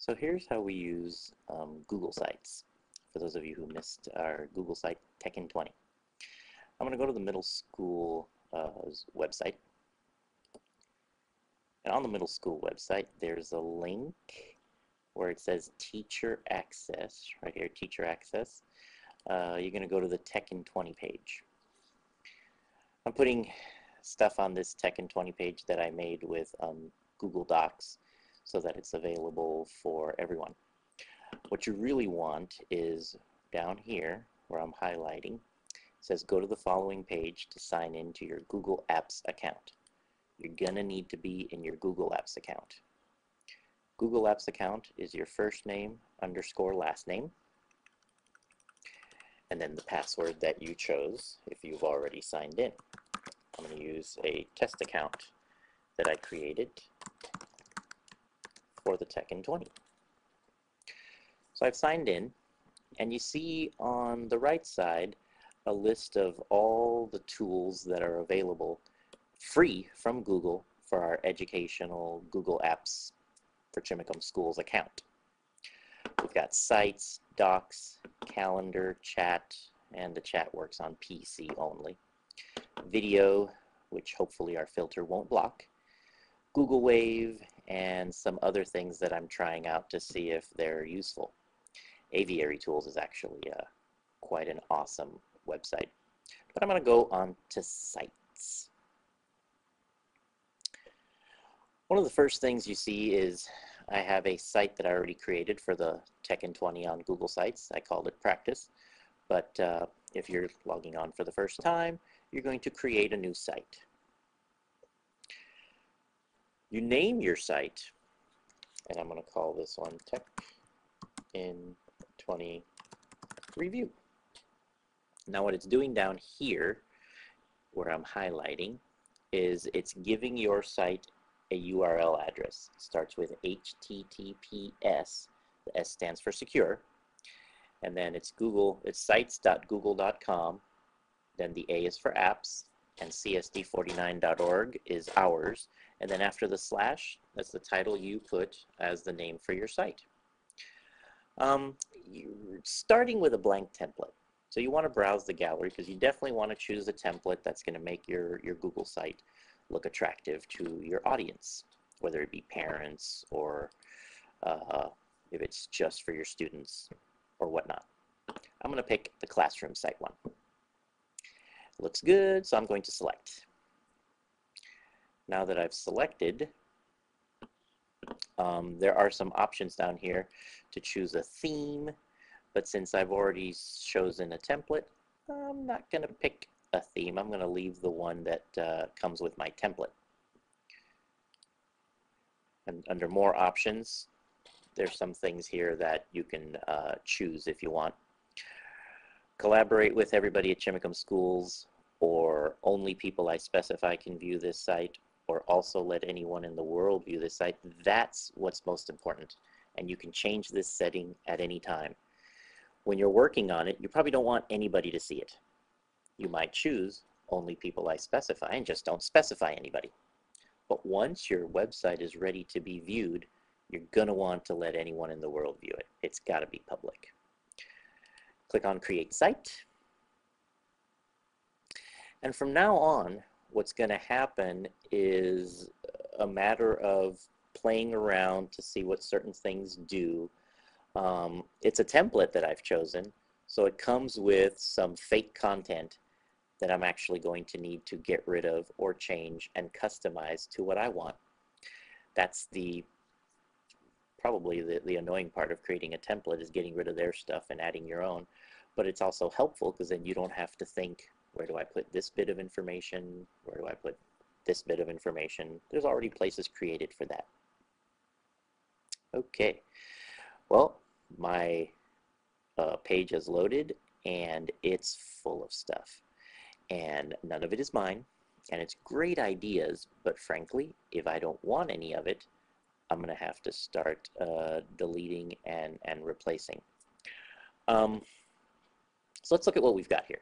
So here's how we use Google Sites, for those of you who missed our Google Site Tech in 20. I'm going to go to the middle school website. And on the middle school website, there's a link where it says Teacher Access, right here, Teacher Access. You're going to go to the Tech in 20 page. I'm putting stuff on this Tech in 20 page that I made with Google Docs so that it's available for everyone. What you really want is down here where I'm highlighting, it says go to the following page to sign into your Google Apps account. You're gonna need to be in your Google Apps account. Google Apps account is your first name _ last name, and then the password that you chose if you've already signed in. I'm going to use a test account that I created for the Tech in 20. So I've signed in, and you see on the right side a list of all the tools that are available free from Google for our educational Google Apps for Chimacum Schools account. We've got Sites, Docs, Calendar, Chat, and the chat works on PC only. Video, which hopefully our filter won't block. Google Wave, and some other things that I'm trying out to see if they're useful. Aviary Tools is actually quite an awesome website. But I'm going to go on to Sites. One of the first things you see is I have a site that I already created for the Tech in 20 on Google Sites. I called it Practice, but if you're logging on for the first time, you're going to create a new site. You name your site, and I'm going to call this one Tech in 20 Review. Now what it's doing down here, where I'm highlighting, is it's giving your site a URL address. It starts with HTTPS. The S stands for secure, and then it's sites.google.com. Then the A is for apps, and csd49.org is ours. And then after the slash, that's the title you put as the name for your site. You're starting with a blank template. So you want to browse the gallery because you definitely want to choose a template that's going to make your Google site look attractive to your audience, whether it be parents or if it's just for your students or whatnot. I'm going to pick the classroom site one. Looks good, so I'm going to select. Now that I've selected, there are some options down here to choose a theme, but since I've already chosen a template, I'm not going to pick a theme. I'm going to leave the one that comes with my template. And under more options, there's some things here that you can choose if you want. Collaborate with everybody at Chimacum Schools, or only people I specify can view this site, or also let anyone in the world view this site. That's what's most important. And you can change this setting at any time. When you're working on it, you probably don't want anybody to see it. You might choose only people I specify and just don't specify anybody. But once your website is ready to be viewed, you're going to want to let anyone in the world view it. It's got to be public. Click on Create Site. And from now on, what's going to happen is a matter of playing around to see what certain things do. It's a template that I've chosen, so it comes with some fake content that I'm actually going to need to get rid of or change and customize to what I want. That's probably the annoying part of creating a template, is getting rid of their stuff and adding your own. But it's also helpful because then you don't have to think, where do I put this bit of information? Where do I put this bit of information? There's already places created for that. Okay, well, my page is loaded and it's full of stuff. And none of it is mine, and it's great ideas, but frankly, if I don't want any of it, I'm going to have to start deleting and replacing. So let's look at what we've got here.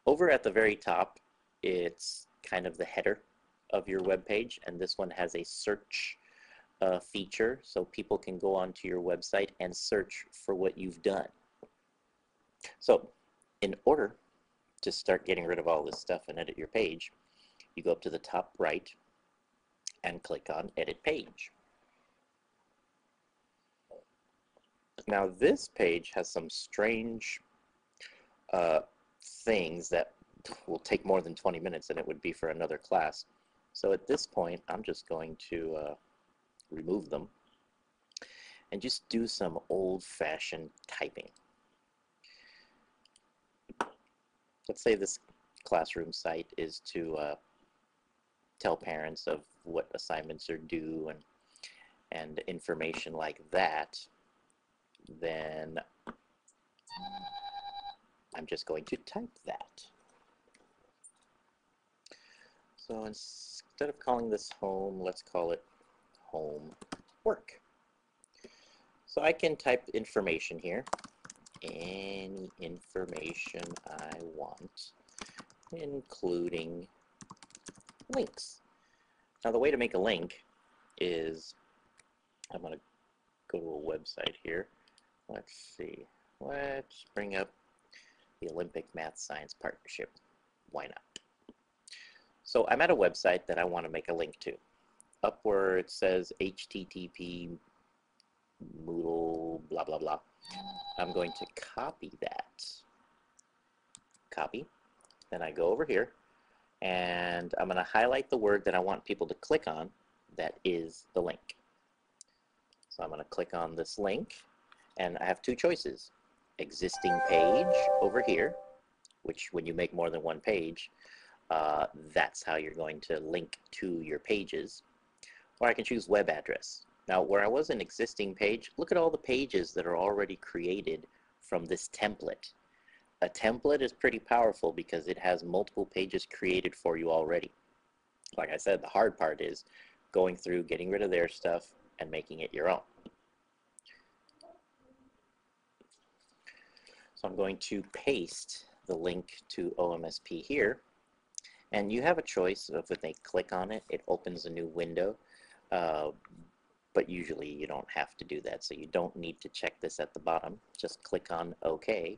Over at the very top, it's kind of the header of your web page, and this one has a search a feature so people can go onto your website and search for what you've done. So in order to start getting rid of all this stuff and edit your page, you go up to the top right and click on Edit Page. Now this page has some strange things that will take more than 20 minutes, and it would be for another class. So at this point, I'm just going to remove them and just do some old-fashioned typing. Let's say this classroom site is to tell parents of what assignments are due and information like that. Then I'm just going to type that. So instead of calling this home, let's call it home work. So I can type information here, any information I want, including links. Now the way to make a link is, I'm going to go to a website here. Let's see, let's bring up the Olympic Math Science Partnership. Why not? So I'm at a website that I want to make a link to. Up where it says HTTP Moodle blah blah blah, I'm going to copy that. Copy. Then I go over here and I'm going to highlight the word that I want people to click on. That is the link. So I'm going to click on this link, and I have two choices. Existing page over here, which when you make more than one page, that's how you're going to link to your pages. Or I can choose web address. Now where I was an existing page, look at all the pages that are already created from this template. A template is pretty powerful because it has multiple pages created for you already. Like I said, the hard part is going through, getting rid of their stuff, and making it your own. So I'm going to paste the link to OMSP here, and you have a choice of when they click on it, it opens a new window, but usually you don't have to do that, so you don't need to check this at the bottom. Just click on OK,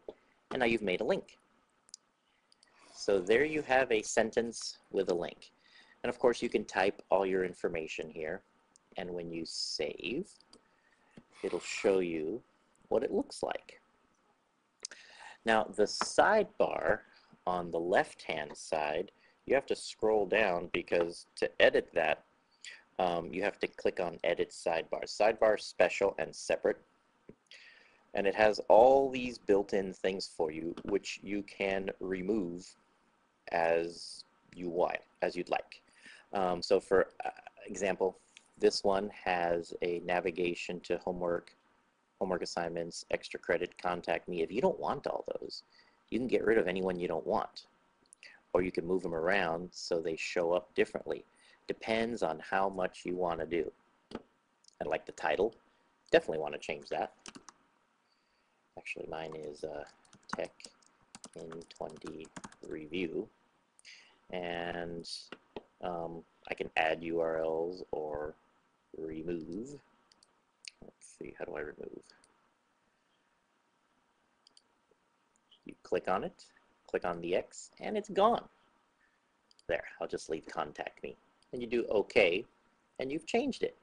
and now you've made a link. So there you have a sentence with a link. And of course you can type all your information here, and when you save, it'll show you what it looks like. Now the sidebar on the left-hand side, you have to scroll down because to edit that, you have to click on Edit Sidebar. Sidebar special and separate. And it has all these built-in things for you, which you can remove as you'd like. So for example, this one has a navigation to homework assignments, extra credit, contact me. If you don't want all those, you can get rid of anyone you don't want. Or you can move them around so they show up differently. Depends on how much you want to do. And like the title, definitely want to change that. Actually, mine is Tech in 20 Review. And I can add URLs or remove. Let's see, how do I remove? You click on it, click on the X, and it's gone. There, I'll just leave contact me. And you do OK, and you've changed it.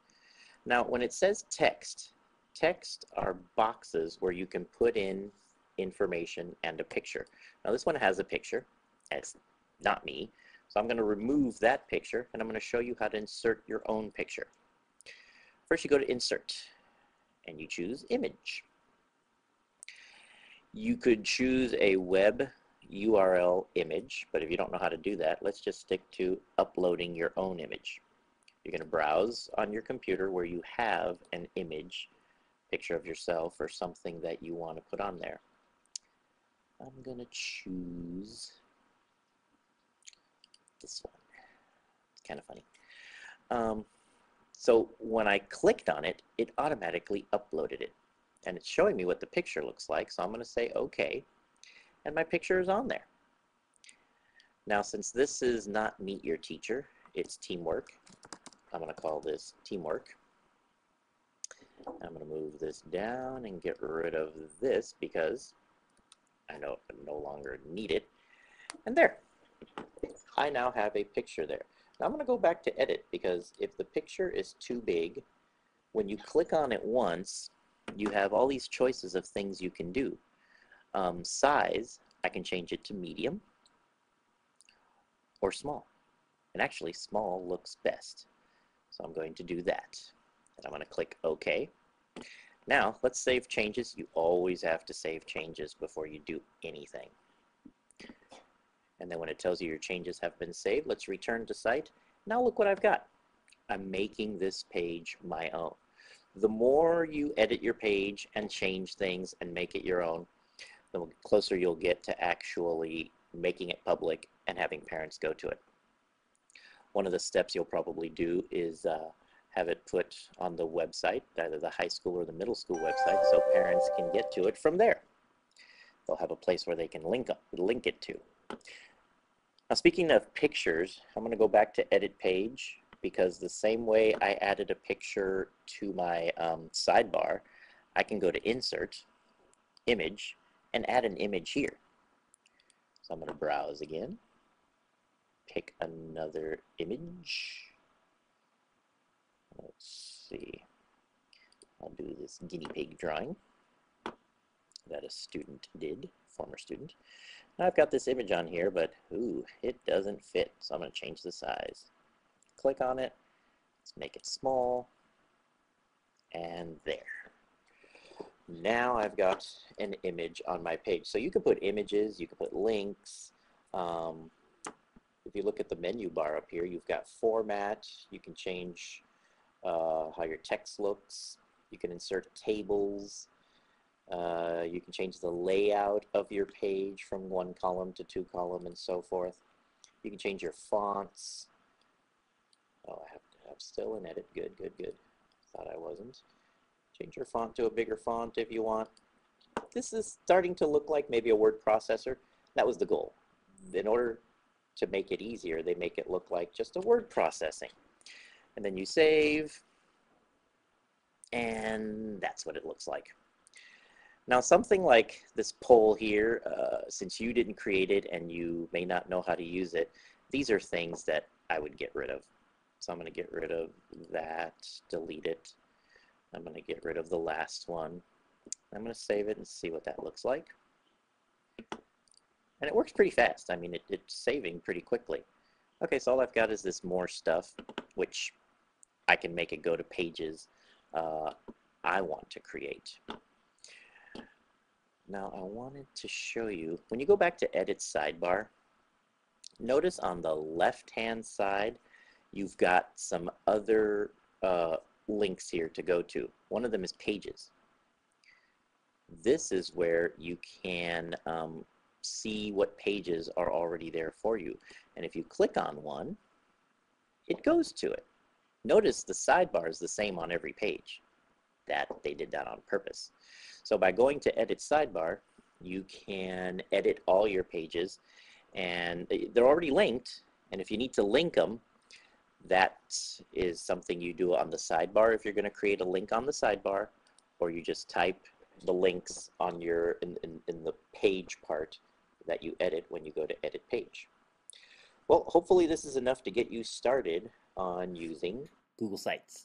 Now, when it says text, text are boxes where you can put in information and a picture. Now, this one has a picture. It's not me. So I'm going to remove that picture, and I'm going to show you how to insert your own picture. First, you go to Insert, and you choose Image. You could choose a web URL image, but if you don't know how to do that, let's just stick to uploading your own image. You're going to browse on your computer where you have an image, picture of yourself or something that you want to put on there. I'm going to choose this one. It's kind of funny. So when I clicked on it, it automatically uploaded it. And it's showing me what the picture looks like, so I'm going to say OK. And my picture is on there. Now, since this is not Meet Your Teacher, it's Teamwork. I'm going to call this Teamwork. I'm going to move this down and get rid of this because I no longer need it. And there, I now have a picture there. Now I'm going to go back to edit because if the picture is too big, when you click on it once, you have all these choices of things you can do. Size, I can change it to medium or small. And actually, small looks best. So I'm going to do that. And I'm going to click OK. Now, let's save changes. You always have to save changes before you do anything. And then when it tells you your changes have been saved, let's return to site. Now look what I've got. I'm making this page my own. The more you edit your page and change things and make it your own, the closer you'll get to actually making it public and having parents go to it. One of the steps you'll probably do is have it put on the website, either the high school or the middle school website, so parents can get to it from there. They'll have a place where they can link it to. Now, speaking of pictures, I'm going to go back to edit page because the same way I added a picture to my sidebar, I can go to insert, image, and add an image here. So I'm going to browse again, pick another image. Let's see, I'll do this guinea pig drawing that a student did, former student. Now I've got this image on here, but ooh, it doesn't fit, so I'm going to change the size. Click on it, let's make it small, and there. Now I've got an image on my page. So you can put images, you can put links. If you look at the menu bar up here, you've got format, you can change how your text looks, you can insert tables, you can change the layout of your page from 1 column to 2 column and so forth. You can change your fonts. Oh, I'm still in edit. Good, good, good. Thought I wasn't. Change your font to a bigger font if you want. This is starting to look like maybe a word processor. That was the goal. In order to make it easier, they make it look like just a word processing. And then you save, and that's what it looks like. Now, something like this poll here, since you didn't create it and you may not know how to use it, these are things that I would get rid of. So I'm going to get rid of that, delete it. I'm going to get rid of the last one. I'm going to save it and see what that looks like. And it works pretty fast. I mean, it's saving pretty quickly. Okay, so all I've got is this more stuff, which I can make it go to pages I want to create. Now, I wanted to show you, when you go back to Edit Sidebar, notice on the left-hand side, you've got some other links here to go to. One of them is Pages. This is where you can see what pages are already there for you. And if you click on one, it goes to it. Notice the sidebar is the same on every page. They did that on purpose. So by going to Edit Sidebar, you can edit all your pages, and they're already linked, and if you need to link them, that is something you do on the sidebar if you're going to create a link on the sidebar, or you just type the links on your in the page part that you edit when you go to Edit Page. Well, hopefully this is enough to get you started on using Google Sites.